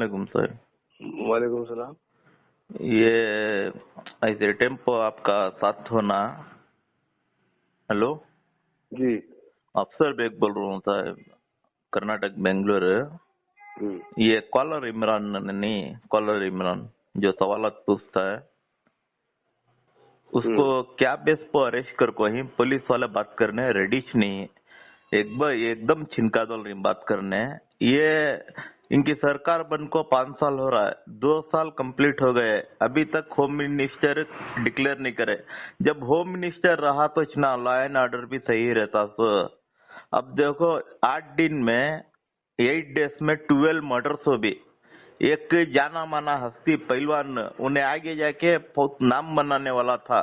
वालेकुम सर। वालेकुम सलाम। ये ऐसे टेम्पो आपका साथ होना। हेलो जी। अफसर बेग बोल रहा हूँ साहब, कर्नाटक बेंगलुरु। ये कॉलर इमरान नहीं, कॉलर इमरान जो सवालत पूछता है उसको क्या बेस पर अरेस्ट कर को ही पुलिस वाले बात करने रेडिश नहीं। एक बार एकदम छिनका दल रही बात करने। ये इनकी सरकार बन को 5 साल हो रहा है, 2 साल कंप्लीट हो गए, अभी तक होम मिनिस्टर डिक्लेयर नहीं करे। जब होम मिनिस्टर रहा तो इतना लॉ एंड ऑर्डर भी सही रहता। तो अब देखो 8 दिन में 8 डेज में 12 मर्डर्स हो भी। एक जाना माना हस्ती पहलवान उन्हें आगे जाके बहुत नाम बनाने वाला था,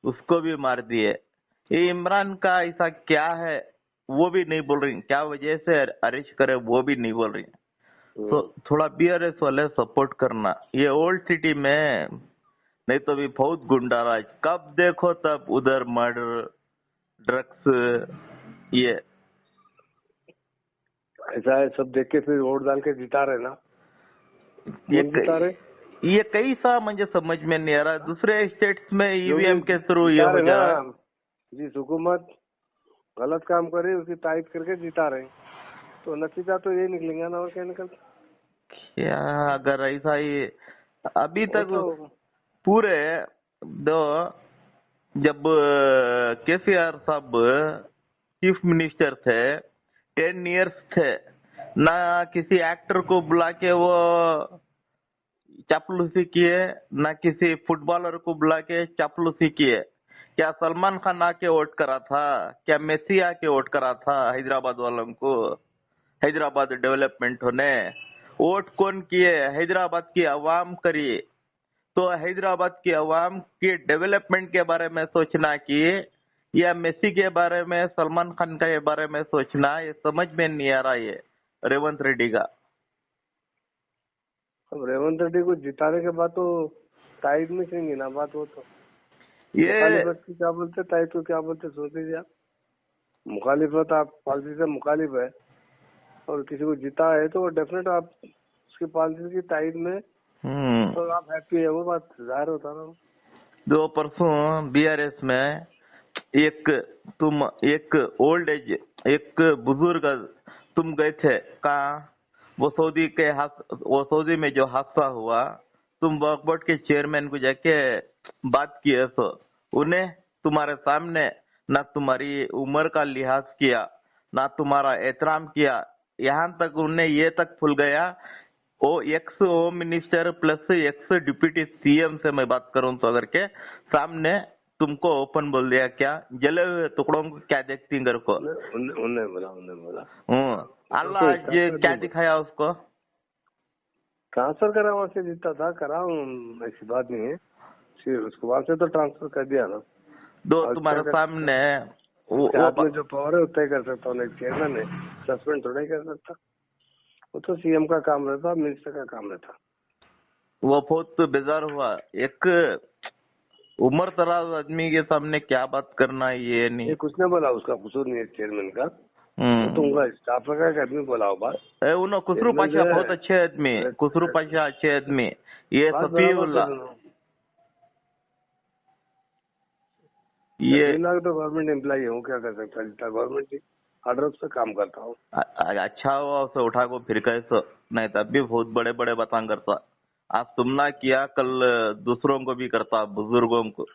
उसको भी मार दिए। ये इमरान का ऐसा क्या है वो भी नहीं बोल रही, क्या वजह से अरेस्ट करे वो भी नहीं बोल रही। तो थोड़ा बीआरएस वाले सपोर्ट करना। ये ओल्ड सिटी में नहीं तो भी बहुत गुंडाराज, कब देखो तब उधर मर्डर ड्रग्स। ये ऐसा है, सब देख के फिर वोट डाल के जिता रहे ना। जिता रहे ये कैसा मुझे समझ में नहीं आ रहा। दूसरे स्टेट्स में ईवीएम के थ्रू ये हो जा रहा है। जिस हुकूमत गलत काम करे उसकी तारीफ करके जिता रहे, तो नतीजा तो ये निकलेगा ना। और क्या निकलता क्या अगर ऐसा ही अभी तक तो पूरे दो जब केसीआर साहब चीफ मिनिस्टर थे 10 इयर्स थे ना, किसी एक्टर को बुला के वो चापलूसी किए, ना किसी फुटबॉलर को बुला के चापलूसी किए। क्या सलमान खान आके वोट करा था? क्या मेसी आके वोट करा था हैदराबाद वालों को? हैदराबाद डेवलपमेंट होने वोट कौन किए? हैदराबाद की आवाम करिए। तो हैदराबाद की आवाम के डेवलपमेंट के बारे में सोचना कि या मेसी के बारे में, सलमान खान के बारे में सोचना, ये समझ में नहीं आ रहा है रेवंत रेड्डी का। अब रेवंत रेड्डी को जिताने के बाद तो ताइद में कहेंगे ना बात। वो तो ये मुखालिफत की क्या बोलते, ताइद को क्या बोलते सोच लीजिए आप। मुखालिफत, आप पॉलिसी से मुखालिफ है और किसी को जीता है तो डेफिनेट आप उसकी पॉलिसी की ताइद में तो आप हैप्पी है, वो बात जाहिर होता ना। 2 परसों बीआरएस में एक ओल्ड एज एक बुजुर्ग तुम गए थे कहाँ? वो सऊदी में जो हादसा हुआ, तुम वक्फ बोर्ड के चेयरमैन को जाके बात किए तो उन्हें तुम्हारे सामने ना तुम्हारी उम्र का लिहाज किया, ना तुम्हारा एहतराम किया। यहाँ तक उन्हें ये तक भूल गया वो x home minister plus x deputy CM से मैं बात करूं तो अगर के सामने तुमको ओपन बोल दिया, क्या जले हुए टुकड़ों को क्या देखती घर को? उन्हें बोला अल्लाह आज क्या दिखाया उसको? ट्रांसफर करा, वहाँ से जीता था करा, ऐसी बात नहीं है। फिर उसको वहाँ से तो ट्रांसफर कर दिया ना। दो तुम्हारे सामने वो जो पावर है उतना ही कर सकता हूँ, चेयरमैन है, सस्पेंड थोड़ा ही कर सकता। वो तो सीएम का काम रहता, मिनिस्टर का काम रहता। वो बहुत बेजार हुआ। एक उम्र दराज आदमी के सामने क्या बात करना, ये नहीं। ये कुछ ने बोला, उसका कसूर नहीं है चेयरमैन का, तो उनका स्टाफ का एक आदमी बोला हो बात। उन्होंने खुसरू पाशा बहुत अच्छे आदमी, खुसरू पाशा अच्छे आदमी। ये सफीउल्लाह ये तो गवर्नमेंट एम्प्लॉई हूँ, क्या कर सकता है, गवर्नमेंट ऑर्डर से काम करता हूँ। अच्छा हुआ उसे उठा को फिर कैसे, नहीं तब भी बहुत बड़े बड़े बातें करता। आज तुम ना किया, कल दूसरों को भी करता, बुजुर्गों को।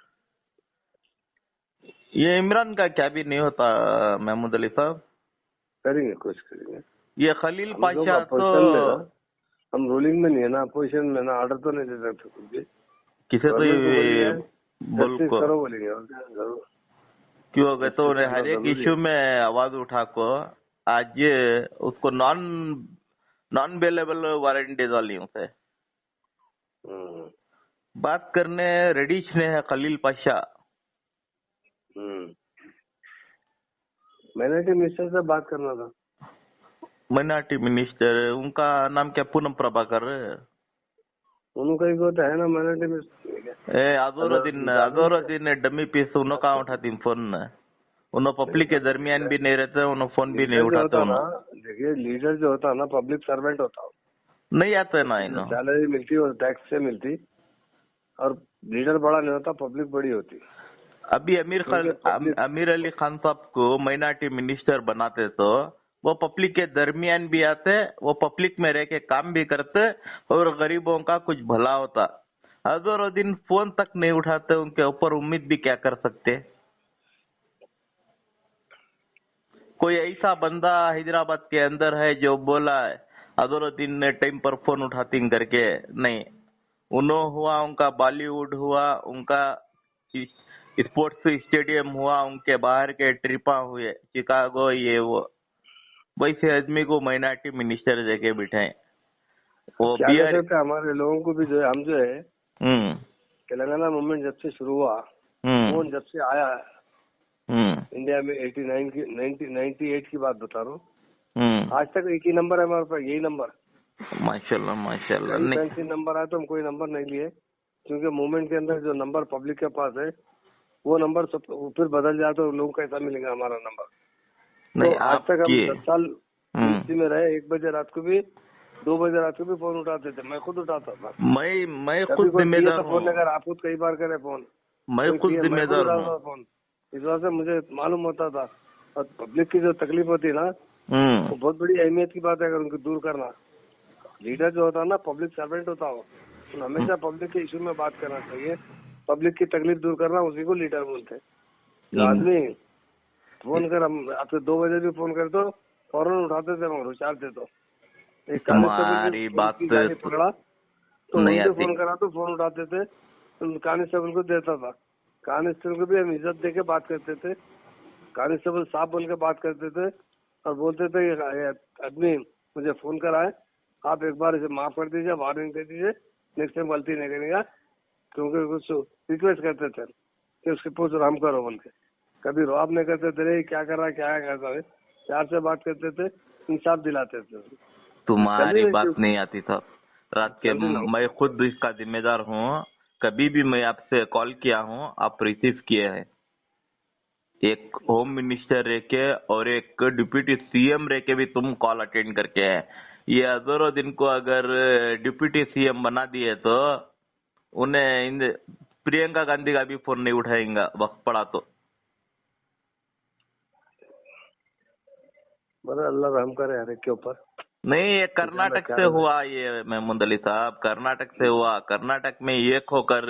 ये इमरान का क्या भी नहीं होता महमूद अली साहब? करेंगे, कुछ करेंगे। ये खलील पाशा तो हम रूलिंग में नहीं है ना, अपोजिशन में ना, ऑर्डर तो नहीं दे सकते कुछ भी। किसे तो बोल करो बोलेंगे क्यों गए तो हर एक इश्यू में आवाज उठा को आज उसको नॉन अवेलेबल वारंटी डाली उसे बात करने रेडिश ने है खलील पाशा। माइनॉरिटी मिनिस्टर से बात करना था। माइनॉरिटी मिनिस्टर उनका नाम क्या? पूनम प्रभाकर। उनका ही होता है ना minority minister. Azharuddin dummy piece उनका उठाती फोन, उन्होंने पब्लिक के दरमियान भी नहीं रहते, उन्होंने फोन भी नहीं उठाते। देखिए लीडर जो होता है ना, पब्लिक सर्वेंट होता है, नहीं आता है ना इनो। सैलरी मिलती और टैक्स से मिलती, और लीडर बड़ा नहीं होता, पब्लिक बड़ी होती। अभी अमीर अली खान साहब को माइनॉरिटी मिनिस्टर बनाते तो वो पब्लिक के दरमियान भी आते, वो पब्लिक में रह के काम भी करते और गरीबों का कुछ भला होता। हजारों दिन फोन तक नहीं उठाते, उनके ऊपर उम्मीद भी क्या कर सकते। कोई ऐसा बंदा हैदराबाद के अंदर है जो बोला है हजारों दिन टाइम पर फोन उठाती करके? नहीं। उन्हों हुआ, उनका बॉलीवुड हुआ, उनका स्पोर्ट्स स्टेडियम हुआ, उनके बाहर के ट्रिपा हुए चिकागो ये वो, वैसे आदमी को माइनॉरिटी मिनिस्टर देके बिठाए। वो क्या कर सकते हैं, हमारे लोगों को भी जो है, हम जो है तेलंगाना मूवमेंट जब से शुरू हुआ, फोन जब से आया इंडिया में 89 की 98 की बात बता रहा हूँ, आज तक एक ही नंबर है हमारे पास, यही नंबर। माशाल्लाह माशाल्लाह। फैंसी नंबर आया तो हम कोई नंबर नहीं लिए, क्योंकि मूवमेंट के अंदर जो नंबर पब्लिक के पास है वो नंबर सब फिर बदल जाए तो लोगों को कैसा मिलेगा हमारा नंबर। नहीं, तो आज तक हम 10 साल यूपी में रहे, 1 बजे रात को भी 2 बजे रात को भी फोन उठाते थे, मैं खुद उठाता था। मैं खुद जिम्मेदार हूँ। फोन अगर आप खुद कई बार करे फोन, मैं खुद जिम्मेदार हूँ फोन। इस वजह से मुझे मालूम होता था, और पब्लिक की जो तकलीफ होती है ना, वो बहुत बड़ी अहमियत की बात है अगर उनको दूर करना। लीडर जो होता है ना, पब्लिक सर्वेंट होता हो, तो हमेशा पब्लिक के इशू में बात करना चाहिए, पब्लिक की तकलीफ दूर करना, उसी को लीडर बोलते हैं। जो आदमी फोन कर, हम आपसे 2 बजे भी फोन कर तो फौरन उठाते थे, हम होशियार थे। तो एक तुम्हारी बात पकड़ा तो उनसे फोन करा तो फोन उठाते थे, तो कांस्टेबल को देता था, कांस्टेबल को भी हम इज्जत दे के बात करते थे, कांस्टेबल साहब बोल के बात करते थे, और बोलते थे ये आदमी मुझे फोन करा है, आप एक बार इसे माफ कर दीजिए, वार्निंग दे दीजिए, नेक्स्ट टाइम गलती नहीं करेगा, क्योंकि कुछ रिक्वेस्ट करते थे कि उसके पूछ राम करो बोल के। कभी रोब नहीं करते थे, क्या कर रहा है क्या करता है, प्यार से बात करते थे, इंसाफ दिलाते थे। तुम्हारी बात नहीं आती था रात के, मैं खुद इसका जिम्मेदार हूँ। कभी भी मैं आपसे कॉल किया हूँ, आप रिसीव किए हैं। एक होम मिनिस्टर रह के और एक डिप्यूटी सीएम रह के भी तुम कॉल अटेंड करके है। ये हजारों दिन को अगर डिप्यूटी सीएम बना दिए तो उन्हें प्रियंका गांधी का भी फोन नहीं उठाएंगा वक्त पड़ा तो। अल्लाह रहम करे हर एक के ऊपर। नहीं, ये कर्नाटक से हुआ, ये महमूद अली साहब कर्नाटक से हुआ। कर्नाटक में एक होकर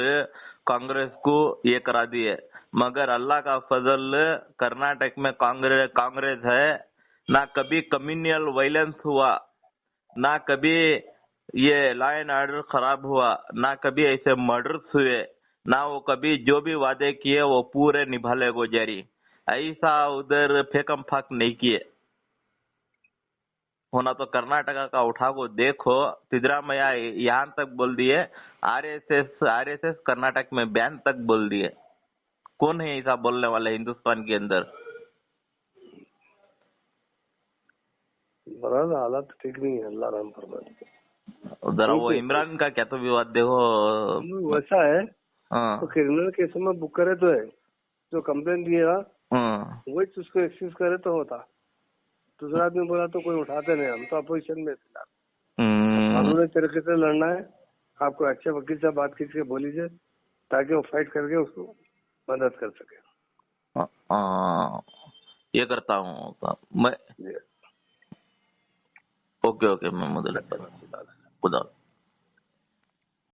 कांग्रेस को ये करा दिए, मगर अल्लाह का फजल कर्नाटक में कांग्रेस है। ना कभी कम्युनल वायलेंस हुआ, ना कभी ये लॉ एंड ऑर्डर खराब हुआ, ना कभी ऐसे मर्डर्स हुए, ना वो कभी जो भी वादे किए वो पूरे निभाले गुजारी। ऐसा उधर फेकम फाक नहीं किए। होना तो कर्नाटका का उठा को देखो, सिद्धरामैया यहाँ तक बोल दिए, आरएसएस कर्नाटक में बैन तक बोल दिए। कौन है ऐसा बोलने वाला हिंदुस्तान के अंदर? हालत ठीक नहीं है, अल्लाह रहम फरमाए। जरा वो इमरान का क्या तो विवाद देखो, वैसा है। तो क्रिमिनल केस में बुक करे तो है, जो कंप्लेन दिए ना वही उसको एक्सक्यूज करे तो होता। दूसरा आदमी बोला तो कोई उठाते नहीं, हम तो अपोजिशन में थे। कानूनी तरीके से लड़ना है, आपको अच्छे वकील से बात कीजिए, बोलीजिए, ताकि वो फाइट करके उसको मदद कर सके। ये करता हूँ मैं। ओके मैं खुदा